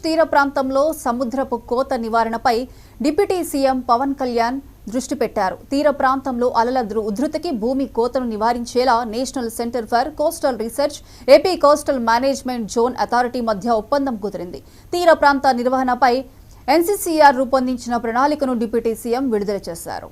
తీర ప్రాంతంలో సముద్రపు కోత నివారణపై డిప్యూటీ సీఎం పవన్ కళ్యాణ్ దృష్టి పెట్టారు. తీర ప్రాంతంలో అలల ఉధృతికి భూమి కోతను నివారించేలా national centre for coastal research, AP coastal management zone authority మధ్య ఒప్పందం కుదిరింది. తీర ప్రాంత నిర్వహణపై ఎన్సీసీఆర్ రూపొందించిన ప్రణాళికను డిప్యూటీ సీఎం విడుదల చేశారు.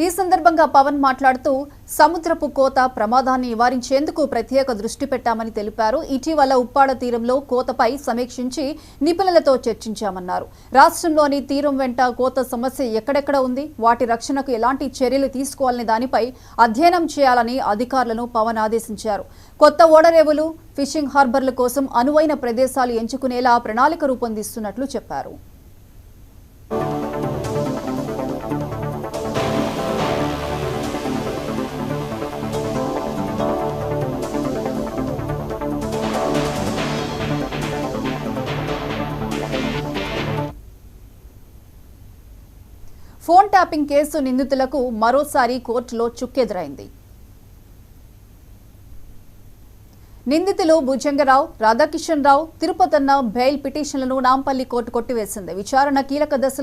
ఈ సందర్భంగా పవన్ మాట్లాడుతూ సముద్రపు కోత ప్రమాదాన్ని నివారించేందుకు ప్రత్యేక దృష్టి పెట్టామని తెలిపారు. ఇటీవల ఉప్పాడ తీరంలో కోతపై సమీక్షించి నిపుణులతో చర్చించామన్నారు. రాష్ట్రంలోని తీరం వెంట కోత సమస్య ఎక్కడెక్కడ ఉంది, వాటి రక్షణకు ఎలాంటి చర్యలు తీసుకోవాలనే దానిపై అధ్యయనం చేయాలని అధికారులను పవన్ ఆదేశించారు. కొత్త ఓడరేవులు, ఫిషింగ్ హార్బర్ల కోసం అనువైన ప్రదేశాలు ఎంచుకునేలా ప్రణాళిక రూపొందిస్తున్నట్లు చెప్పారు. ఫోన్ ట్యాపింగ్ కేసు నిందితులకు మరోసారి కోర్టులో చుక్కెదురైంది. నిందితులు భుజంగరావు, రాధాకిషన్ రావు, తిరుపతన్న బెయిల్ పిటిషన్లను నాంపల్లి కోర్టు కొట్టివేసింది. విచారణ కీలక దశలో